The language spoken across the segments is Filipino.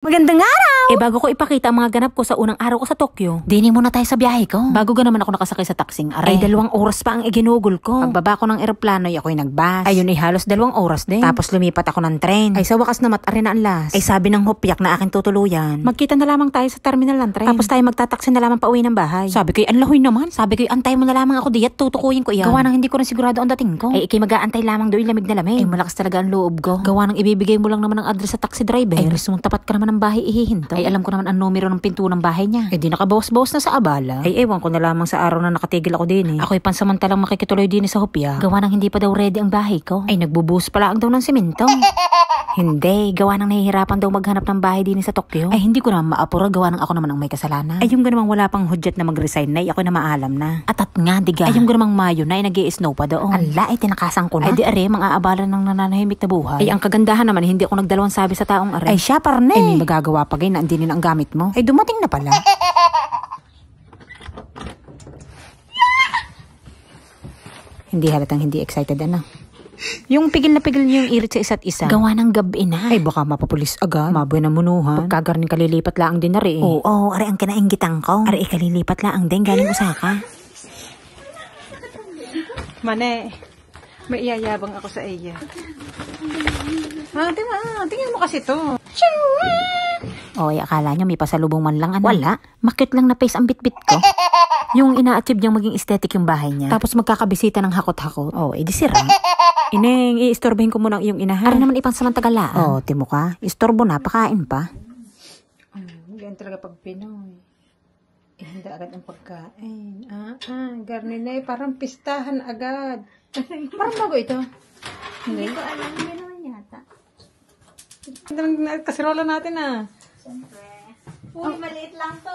Magandang araw! Bago ko ipakita ang mga ganap ko sa unang araw ko sa Tokyo, dini muna tayo sa biyahe ko. Bago ga naman ako nakasakay sa taxing aray. 2 oras pa ang iginugol ko. Pagbaba ko ng eroplano, ako'y nagbus. Ayun ay halos 2 oras din. Tapos lumipat ako ng train. Ay sa wakas na matari na ang last. Ay sabi ng hopyak na akin tutuluyan. Magkita na lamang tayo sa terminal ng train. Tapos tayo magtataksi na lamang pauwi ng bahay. Sabi ko'y anlahoy naman. Sabi ko'y antay mo na lamang ako diyan, tutukuyin ko iyan. Gawa nang hindi ko rin sigurado ang dating ko. Ay ikay mag-aantay lamang doon lamig na lamig. Ay malakas talaga ang loob ko. Gawa nang ibibigay mo lang naman ang address sa taxi driver. Ay mismong tapat ka naman ng bahay ihihinto. Ay alam ko naman ang numero ng pinto ng bahay niya. Di nakabawas-bawas na sa abala. Ay ewan ko na lamang sa araw na nakatigil ako din Ako'y pansamantalang makikituloy din sa hopya. Gawa nang hindi pa daw ready ang bahay ko. Ay nagbubuhos pala ang daw ng simento. Hindi, gawa nang nahihirapan daw maghanap ng bahay din sa Tokyo. Ay hindi ko naman maapura, gawa nang ako naman ang may kasalanan. Ay yung ganamang wala pang hudyat na mag-resign na, ako na maalam na. Atat nga, diga. Ay yung ganamang Mayo na, ay nag-i-snow pa doon. Ala, ay tinakasan ko na. Ay di are, mga aabala ng nananahimik na buhay. Ay ang kagandahan naman, hindi ako nagdalawang sabi sa taong are. Ay siya, parne. Ay may magagawa pa gay na andinin ang gamit mo. Ay dumating na pala. Hindi halatang hindi excited Yung pigil na pigil yung irit sa isa't isa. Gawa ng gabi na. Ay baka mapapulis agad. Mabuhay na munuhan. Pagkagarning kalilipat laang din na rin. Oo, ari ang kinaingitan ko. Ari kalilipat laang din galing Osaka. Mane, may iyayabang ako sa iya. Tingnan mo kasi to. Oy, akala nyo may pasalubong man lang Wala. Makit lang na face ang bitbit ko. Yung ina-achieve niyang maging aesthetic yung bahay niya. Tapos magkakabisita ng hakot-hakot. Edi sira. Ineng, iistorbohin ko muna ang iyong inahan. Ara naman ipang samantagalaan. Timo ka. Istorbo na, pakain pa. Yan talaga pag Pinoy. Ihanda agad ang pagkain. Garninay, parang pistahan agad. Parang bago ito. Hindi ko alam, hindi naman yata. Kasirola natin Siyempre. Uy, maliit lang to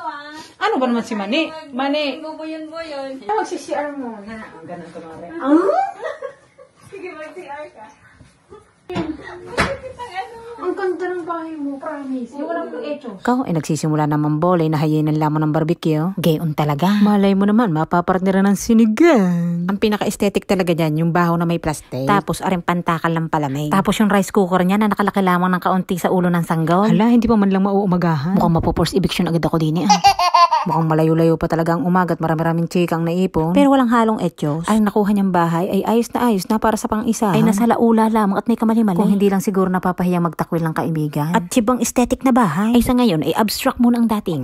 Ano ba naman si Mani? Mani. Bubuyon-buyon. Mag-CCR mo na. Ganun ko na rin. Sige, mag-CR ka. Ang ganda ng bahay mo, promise. Yung walang echo. Ikaw ay nagsisimula naman bolay na hayin ng lamang ng barbecue. Gayon talaga. Malay mo naman, mapapartnera ng sinigang. Ang pinaka-aesthetic talaga dyan, yung baho na may plastic. Tapos aring pantakal ng palamig. Tapos yung rice cooker niya na nakalaki lamang ng kaunti sa ulo ng sanggol. Hala, hindi pa man lang mauumagahan. Mukhang mapoforce eviction agad ako din Mukhang malayo-layo pa talaga ang umagat, marami-raming chikang naipon. Pero walang halong etyos. Ay nakuha niyang bahay ay ayos na para sa pang-isa. Ay nasa laula lamang at may kamali-mali. Kung hindi lang siguro napapahiyang magtakwil ng kaibigan. At sibang aesthetic na bahay. Ay sa ngayon ay abstract muna ang dating.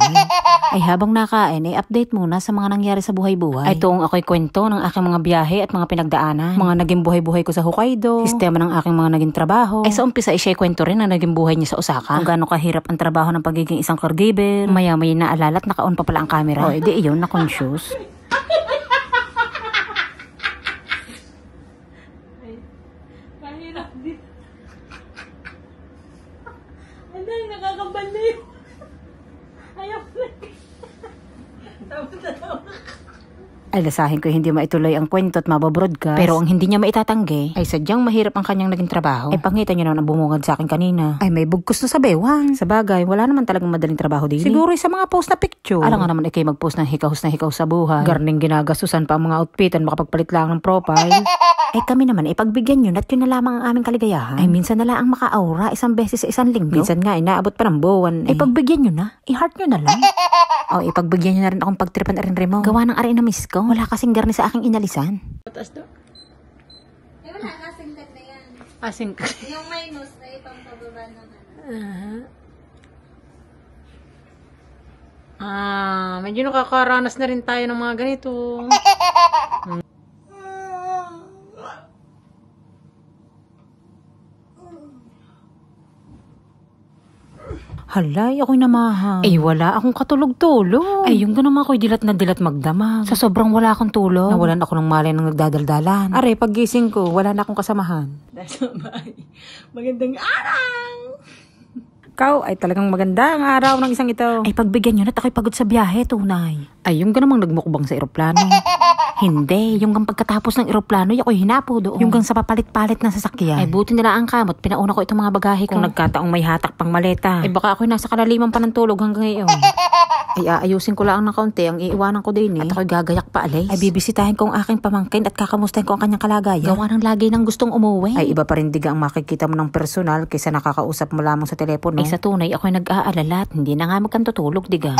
Ay habang nakain ay update muna sa mga nangyari sa buhay-buhay. Ay tuong ako'y kwento ng aking mga biyahe at mga pinagdaanan. Mga naging buhay-buhay ko sa Hokkaido. Sistema ng aking mga naging trabaho. Ay sa umpisa ay siya kwento rin na naging buhay niya sa Osaka. Kung gaano kahirap ang trabaho ng pagiging isang caregiver. Maya-maya naalala at naka-on pa pala ang camera. Edi iyon na-conscious. Mahirap din. Ano, nakakabal na yun. Ayaw na. Ay lasahin ko hindi maituloy ang kwento at mababroadcast. Pero ang hindi niya maitatanggi ay sadyang mahirap ang kanyang naging trabaho. Ay pangita niyo naman ang bumungad sa akin kanina. Ay may bugkos na sa bewang. Sa bagay, wala naman talagang madaling trabaho din. Siguro sa mga post na picture. Alam nga naman ikay mag-post ng hikaws na hikaw sa buhay. Garning ginagastusan pa ang mga outfitan, makapagpalit lang ng profile. Ay kami naman, ipagbigyan yun at yun na lamang ang aming kaligayahan. Ay minsan na lang ang maka-aura, isang beses sa isang linggo. Minsan nga, inaabot pa ng buwan. Ay pagbigyan nyo na, i-heart nyo na lang. Ipagbigyan nyo na rin akong pagtripan na rin mo. Gawa ng ari na miss ko. Wala kasing garni sa aking inalisan. Patas to? Wala, kasingkat na yan. Asingkat. Yung minus na itong pababa naman. Medyo nakakaranas na rin tayo ng mga ganito. Halay, ako'y namahang. Ay, wala akong katulog-tulog. Ay, yung ganun ako'y dilat na dilat magdamag. Sa sobrang wala akong tulog. Nawalan ako ng malay ng nagdadaldalan. Are, paggising ko, wala na akong kasamahan. Magandang araw! Ikaw ay talagang maganda ang araw ng isang ito. Ay, pagbigyan nyo na ako'y pagod sa biyahe, tunay. Ay, yung ganamang nagmukbang sa eroplano. Hindi, yung gang pagkatapos ng eroplano, ako'y hinapo doon. Yung gang sa papalit-palit ng sasakyan. Ay, buti nila ang kamot, pinauna ko itong mga bagahe ko. Kung nagkataong may hatak pang maleta. Ay, baka ako'y nasa kalaliman pa ng tulog hanggang ngayon. Ay aayusin ko lang ng kaunti ang iiwanan ko din eh. At ako'y gagayak pa alis. Ay bibisitahin ko ang aking pamangkin at kakamustahin ko ang kanyang kalagayan. Gawa ng lagi ng gustong umuwi. Ay iba pa rin diga ang makikita mo ng personal kaysa nakakausap mo lamang sa telepono. Ay sa tunay ako'y nag-aalala at hindi na nga magkantutulog diga.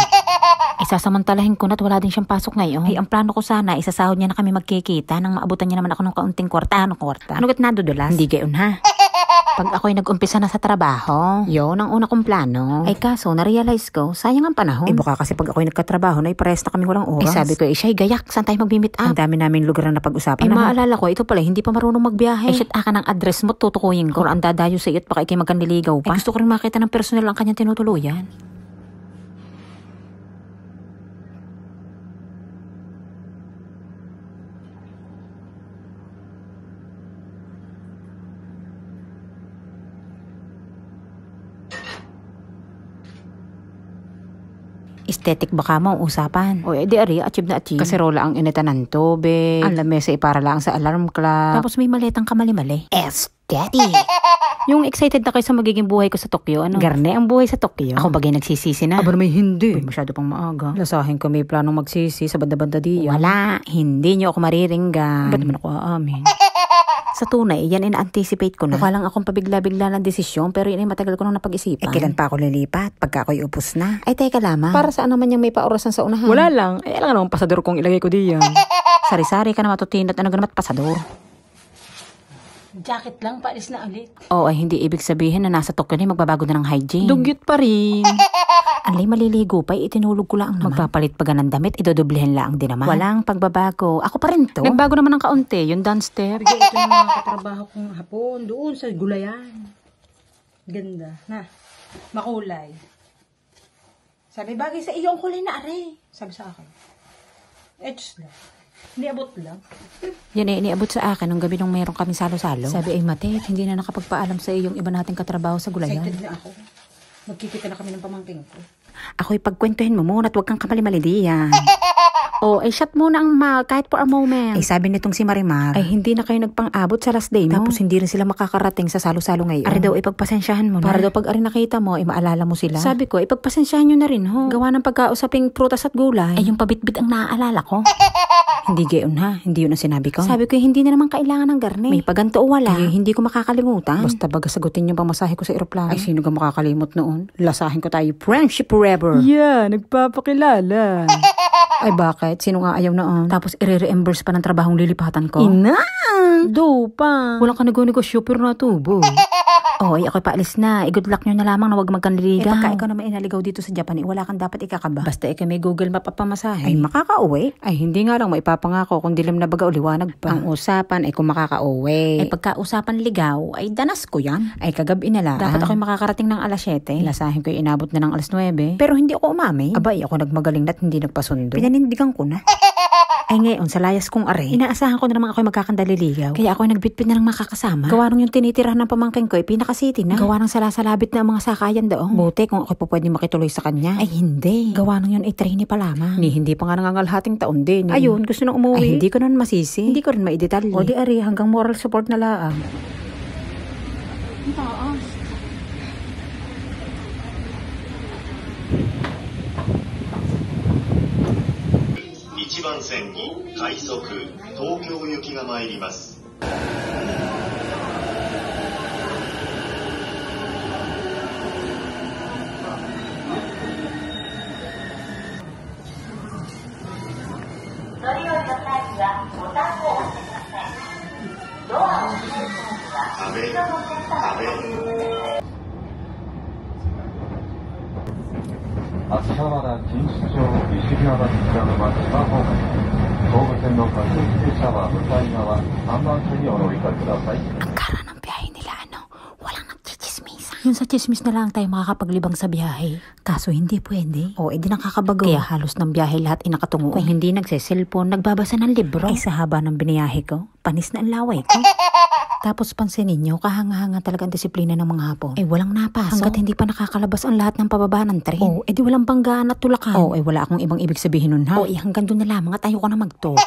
Isasamantalahin ko na't wala din siyang pasok ngayon. Ay ang plano ko sana isasahod niya na kami magkikita nang maabutan niya naman ako ng kaunting kwarta. Anong kwarta? Ano gat nadudulas? Hindi gayon ha. Pag ako'y nag-umpisa na sa trabaho, yun ang una kong plano. Ay kaso, na-realize ko, sayang ang panahon. Ay baka kasi pag ako'y nagkatrabaho na ipares na kami walang oras. Ay sabi ko, siya'y gayak, saan tayo mag-meet up? Ang dami namin lugar na napag-usapan. Ay maalala ko, ito pala, hindi pa marunong magbiyahe. Ay shit, aka ng address mo, tutukuyin ko. Kung ang dadayo sa iyo at baka ikay magkanliligaw pa. Ay gusto ko rin makita ng personal ang kanyang tinutuluyan. Aesthetic baka mo ang usapan. O edi ari, achieve na achieve. Kaserola ang initan ng tubig. Ang lamesa ipara lang sa alarm clock. Tapos may maletang kamali-mali. Aesthetic! Yung excited na kayo sa magiging buhay ko sa Tokyo, ano? Garne ang buhay sa Tokyo. Ako bagay nagsisisi na. Aba may hindi. Masyado pang maaga. Lasahin ko may planong magsisi sa banda-banda diyan. Wala, hindi nyo ako mariringgan. Ba't naman ako aamin? Sa tunay, yan ina-anticipate ko na. Mukha lang akong pabigla-bigla ng desisyon pero yun ay matagal ko nang napag-isipan. Eh, kailan pa ako lilipat? Pagka ako'y upos na. Ay, teka lamang. Para saan naman yung may paorasan sa unahan? Wala lang. Ay, alam nga naman pasador kong ilagay ko diyan. Sari-sari ka na matutinat ano ganamat pasador. Jacket lang, paalis na ulit. Oo, ay hindi ibig sabihin na nasa Tokyo na magbabago na ng hygiene. Dugyot pa rin. Anlay maliligo pa, itinulog ko lang naman. Magpapalit pa ng damit, idodoblehin lang din naman. Walang pagbabago. Ako pa rin to. Nagbago naman ng kaunti, yung dance step. Bigay ito ng mga katrabaho kong hapon, doon sa gulayan. Ganda. Na, makulay. Sabi, bagay sa iyo ang kulay na are. Sabi sa akin. Edge lang. Niabot lang. Yan eh, iniabot sa akin nung gabi nung meron kami salo-salo. Sabi ay Matet, hindi na nakapagpaalam sa iyo yung iba nating katrabaho sa gulayan. Excited na ako. Magkikita na kami ng pamangking ko. Ako'y pagkwentuhin mo muna at huwag kang kamali-mali diyan. Ay shut muna ang kahit for a moment. Ay sabi nitong si Marimar, ay hindi na kayo nagpang-abot sa last day mo. Tapos hindi rin sila makakarating sa salo-salo ngayon. Ari daw ipagpasensyahan mo na. Para daw pag ari nakita mo, ay maalala mo sila. Sabi ko, ipagpasensyahan nyo na rin ho. Gawa ng pagkausaping prutas at gulay. Ay yung pabitbit ang naaalala ko. Hindi gayon ha, hindi yun ang sinabi ko. Sabi ko, hindi na naman kailangan ng garne. May paganto o wala. Ay hindi ko makakalimutan. Basta baga sagutin yung pamasahe ko sa eroplano. Ay sino ka makakalimot noon? Lasahin ko tayo, friendship forever. Yeah, nagpapakilala. Ay bakit? Sino nga ayaw noon? Tapos i-reimburse pa ng trabahong lilipatan ko? Do pa. Walang ka nego-negosyo pero natubo. Ay ako'y paalis na. Good luck nyo na lamang na huwag magkanliligaw. Pagka ikaw naman inaligaw dito sa Japan, wala kang dapat ikakaba. Basta ikaw may Google Map papamasahe. Ay makakauwi? Ay hindi nga lang maipapangako kung dilim na baga o liwanag pa. Ang usapan ay kung makakauwi. Ay pagka-usapan ligaw, ay danas ko yan. Ay kagabi na lang. Dapat ako'y makakarating ng alas 7. Lasahin ko'y inabot na ng alas 9. Pero hindi ako umami. Abay ako nagmagaling na't hindi nagpasundo. Pinanindigan ko na. Ay ngayon, sa layas kong are, inaasahan ko na naman ako'y magkakandaliligaw. Kaya ako'y nagbitbit na ng makakasama. Gawa nung yung tinitirahan ng pamangkin ko, pinaka-city na. Gawa ng salasalabit na ang mga sakayan doon. Buti kung ako'y po pwede makituloy sa kanya. Ay hindi. Gawa nung yun ay trainee pa lamang. Hindi pa nga nangangalhating taon din. Ayun, gusto nang umuwi. Ay hindi ko naman masisi. Hindi ko rin maidetalye. O di are, hanggang moral support na laang. Taas. 1番線に快速東京行きが参ります。乗り降りの際にはボタンを押してください。ドアを閉める際には後ろのお客様を押してください。秋葉原錦糸町西側町北の町場方面東武線の各駅停車は向かい側3番線にお乗り換えください。 Ang kara ng biyahe nila walang nagchichismisan. Yung sa chismis na lang tayo makakapaglibang sa biyahe. Kaso hindi pwede. Edi nakakabago. Kaya halos ng biyahe lahat inakatungo. Kung hindi nagse-cellphone, nagbabasa ng libro. Ay sa haba ng biniyahe ko, panis na ang laway ko. Tapos pansinin nyo, kahanga-hanga talaga ang disiplina ng mga hapon. Walang napasok. Hanggat hindi pa nakakalabas ang lahat ng pababa ng tren. Edi walang banggaan at tulakan. Wala akong ibang ibig sabihin nun ha. Hanggang doon na lamang at ayoko na magto.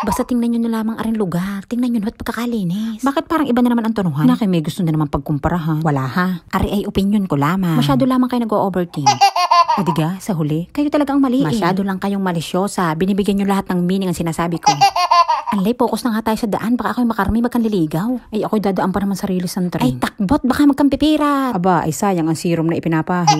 Basta tingnan nyo na lamang aring lugar. Tingnan nyo na ba't pagkakalinis. Bakit parang iba na naman ang tunuhan? Na kayo may gusto na naman pagkumparahan. Wala ha. Ari ay opinion ko lamang. Masyado lamang kayo nag-o-overthink. O diga, sa huli, kayo talagang mali. Masyado lang kayong malisyosa. Binibigyan nyo lahat ng meaning ang sinasabi ko. Anlay, focus na nga tayo sa daan. Baka ako'y makarami magkanliligaw. Ay, ako'y dadaan pa naman sa rilis ng train. Ay, takbot, baka magkampipirat. Aba, ay sayang ang serum na ipinapahid.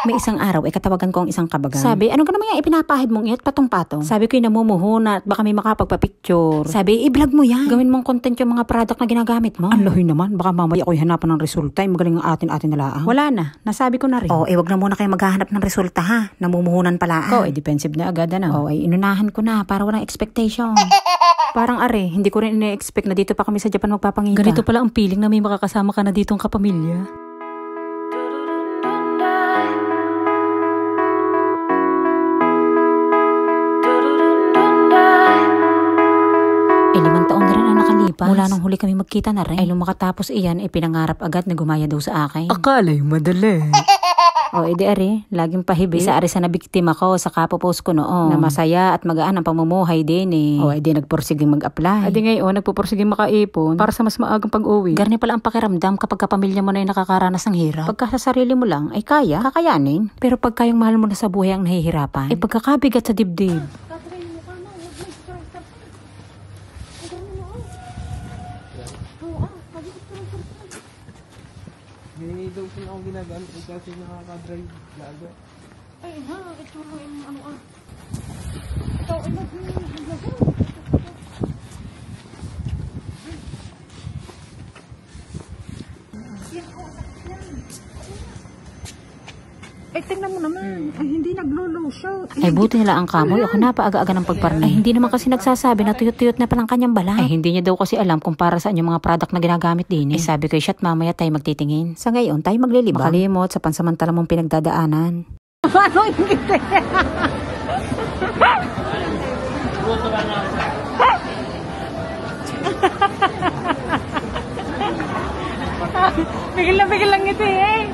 May isang araw, ay katawagan ko ang isang kabagan. Sabi, ano ka naman yung ipinapahid mong iyat patong-patong? Sabi ko, yung namumuhuna at baka may makapagpa-picture. Sabi, i-vlog mo yan. Gawin mong content yung mga product na ginagamit mo. Anlahoy naman, baka mamaya ako'y hanapan ng resulta. Ay, magaling ang atin na laang. Wala na, nasabi ko na rin. Wag na muna kayo maghahanap ng resulta ha. Namumuhunan pala. Defensive na agad ano. Ay, inunahan ko na para walang expectation. Parang hindi ko rin ina-expect na dito pa kami sa Japan magpapangita. Ganito pala ang feeling na may makakasama ka na ditong kapamilya. Ay, 5 taon na rin ang nakalipas. Mula nung huli kami magkita na rin. Ay, nung makatapos iyan, pinangarap agad na gumaya daw sa akin. Akala'y madali. Edi ari, laging pahibi. Isa ari sa nabiktima ko sa kapopost ko noon. Na masaya at magaan ang pamumuhay din eh. Edi nagpursiging mag-apply. Edi ngayon, nagpupursiging makaipon para sa mas maagang pag-uwi. Garni pala ang pakiramdam kapag kapamilya mo na yung nakakaranas ng hirap. Pagka sa sarili mo lang, ay kakayanin. Pero pagka yung mahal mo na sa buhay ang nahihirapan, ay pagkakabigat sa dibdib. May daw po akong ginagamit kasi nakaka-drive laga. Ay ha, ito mo yung ano ah. Ito, Ay, tingnan mo naman. Ay, hindi naglo-lotion. Ay, buti nila ang kamoy. Ako napaaga-aga ng pagparnay. Ay, hindi naman kasi nagsasabi na tuyot-tuyot na palang kanyang balat. Ay, hindi niya daw kasi alam kung para saan yung mga product na ginagamit din. Ay, sabi ko, shit, mamaya tayo magtitingin. Sa ngayon, tayo maglilibang. Makalimot sa pansamantala mong pinagdadaanan. Ano yung Bigil lang ito eh.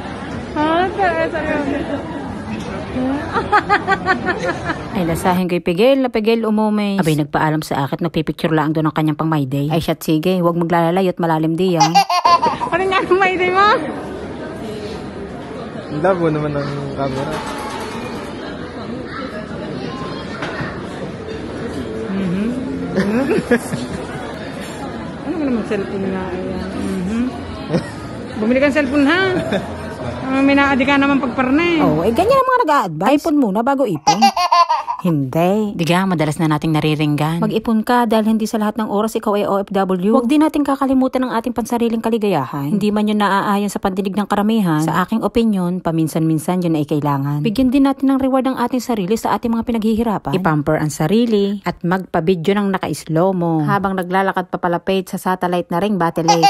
Ay, lasahin ko'y pigil umumay. Abay, nagpaalam sa akin, nagpipicture lang doon ng kanyang pang my day. Ay, shit, sige, huwag maglalalay at malalim diyan. Ano nga ang my day mo? Ang labo naman ng camera. Ano ka naman cellphone nga? Bumili kang cellphone ha? May naadi ka naman pagparne. Ganyan ang mga nag-a-advise. iPhone muna bago ipon. Hindi. Diga, madalas na nating nariringgan. Mag-ipon ka dahil hindi sa lahat ng oras ikaw ay OFW. Huwag din natin kakalimutan ang ating pansariling kaligayahan. Hindi man yun naaayon sa pandinig ng karamihan. Sa aking opinion, paminsan-minsan yun ay kailangan. Bigyan din natin ng reward ang ating sarili sa ating mga pinaghihirapan. Ipamper ang sarili at magpa-video ng naka-slow mo habang naglalakad papalapit sa satellite na ring battery.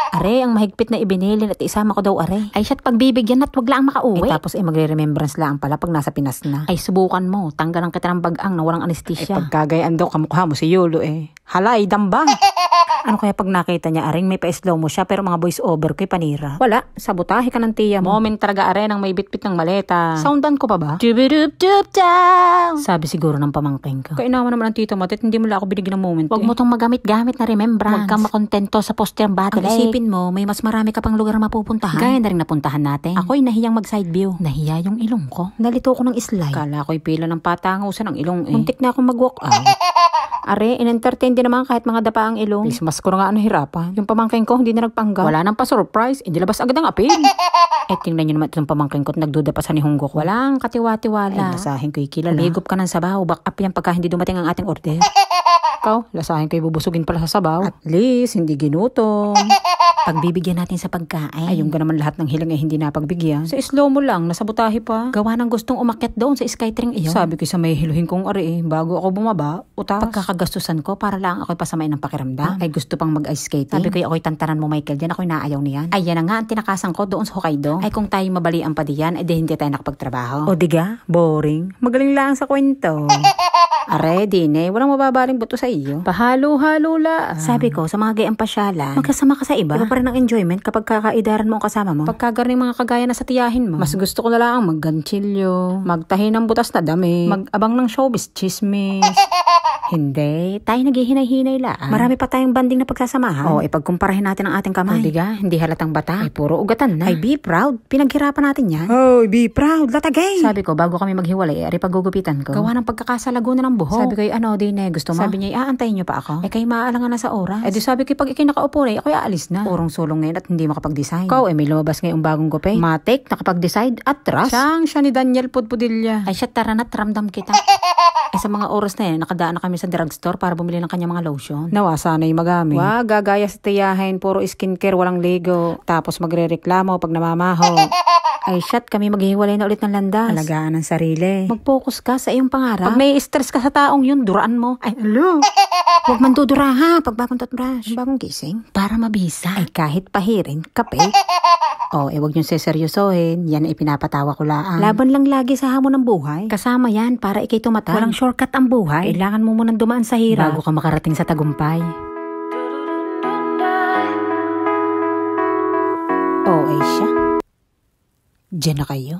Are, ang mahigpit na ibinilin at isama ko daw are. Ay, shit, pagbibigyan at wag lang makauwi. Tapos magre-remembrance lang pala pag nasa Pinas na. Ay, subukan mo. Tanggalan kita ng bagang na walang anesthesia. Ay, pagkagayaan daw kamukha mo si Yolo eh. Halay, damba. Ano kaya pag nakita niya, aring may pa-slow mo siya pero mga voice over ko'y panira. Wala, sabotahe ka ng tiya mo. Moment talaga are nang may bitbit ng maleta. Soundan ko pa ba? Sabi siguro ng pamangking ko. Kainaman naman ang tito mo at hindi mo lang ako binigyan ng moment. Huwag mo tong magamit-gamit na remembrance. Huwag kang makontento sa poster ng battle. Ang isipin mo, may mas marami ka pang lugar na mapupuntahan. Gaya na rin napuntahan natin. Ako'y nahiyang mag-side view. Nahiya yung ilong ko. Nalito ko ng slide. Kala ko'y pila ng patangusan ng ilong eh. Muntik na akong mag-walk out. Are, in-entertain din naman kahit mga dapa ang ilong. Please, mas ko na nga hirapan. Yung pamangkin ko, hindi na nagpanggap. Wala nang pa-surprise. Hindi labas agad ang apil. Tingnan nyo naman itong pamangkin ko at nagduda pa sa nihunggo ko. Walang katiwa-tiwala. Ay, lasahin ko'y kilala. Humigop ka ng sabaw. Back up yan pagka hindi dumating ang ating order. Ikaw, lasahin ko'y bubusugin pala sa sabaw. At least, hindi ginutom. Pagbibigyan natin sa pagkain. Ay, yung naman lahat ng hiling ay hindi napagbigyan. Sa slow mo lang, nasabotahe pa. Gawa ng gustong umakyat doon sa Skytrain iyon. Sabi ko sa may hiluhin kong ari bago ako bumaba, utas. Pagkakagastusan ko para lang ako'y pasamain ng pakiramdam. Ay, gusto pang mag-ice skating. Sabi ko ako'y tantanan mo, Michael, diyan ako'y naayaw niyan. Ay, yan na nga ang tinakasan ko doon sa Hokkaido. Ay, kung tayo mabalian pa diyan, ay di hindi tayo nakapagtrabaho. O diga, boring. Magaling lang sa kwento. Are, dine, walang mababaling buto sa iyo. Pahalo-halo la. Sabi ko, sa mga gayang pasyalan, magkasama ka sa iba. Iba pa rin ang enjoyment kapag kakaidaran mo ang kasama mo. Pagkagarning mga kagaya na sa tiyahin mo. Mas gusto ko na lang magganchilyo, magtahi ng butas na dami, mag-abang ng showbiz chismis. Hindi, tayo naghihinay-hinay lang. Marami pa tayong banding na pagsasamahan. Oo, ipagkumparahin natin ang ating kamay. Hindi ga, hindi halatang bata. Ay, puro ugatan na. Ay, be proud. Pinaghirapan natin yan. Oh, be proud. Latagay. Sabi ko, bago kami maghiwalay, ari paggugupitan ko. Gawa ng pagkakasalago na ng buhok. Sabi ko, Dine, gusto mo? Sabi niya, aantayin niyo pa ako. Kayo maaalangan na sa oras. Di sabi ko, pag ikay nakaupo na, ako'y aalis na. Purong sulong ngayon at hindi makapag-design. Ikaw, may lumabas ngayong bagong gupay. Matik, nakapag-decide at trust. Siya ni Daniel Pudpudilla. Ay, siya taranat, ramdam kita. Sa mga oras na yan, nakadaan na kami sa drugstore para bumili ng kanyang mga lotion. Nawa, sana'y magamit. Wag, gagaya sa tiyahin, puro skincare, walang ligo. Tapos magre-reklamo pag namamaho. Ay, shit, kami maghihiwalay na ulit ng landas. Alagaan ng sarili. Mag-focus ka sa iyong pangarap. Pag may stress ka sa taong yun, duraan mo. Ay, alo. Huwag man dudura ha, pag bagong toothbrush. Bagong gising. Para mabisa. Ay, kahit pahirin, kape. Huwag niyong seseryosohin. Yan ay pinapatawa ko lang. Laban lang lagi sa hamon ng buhay. Kasama yan para ikay tumatag. Walang shortcut ang buhay. Kailangan mo munang dumaan sa hirap bago ka makarating sa tagumpay. Ay siya. Diyan na kayo.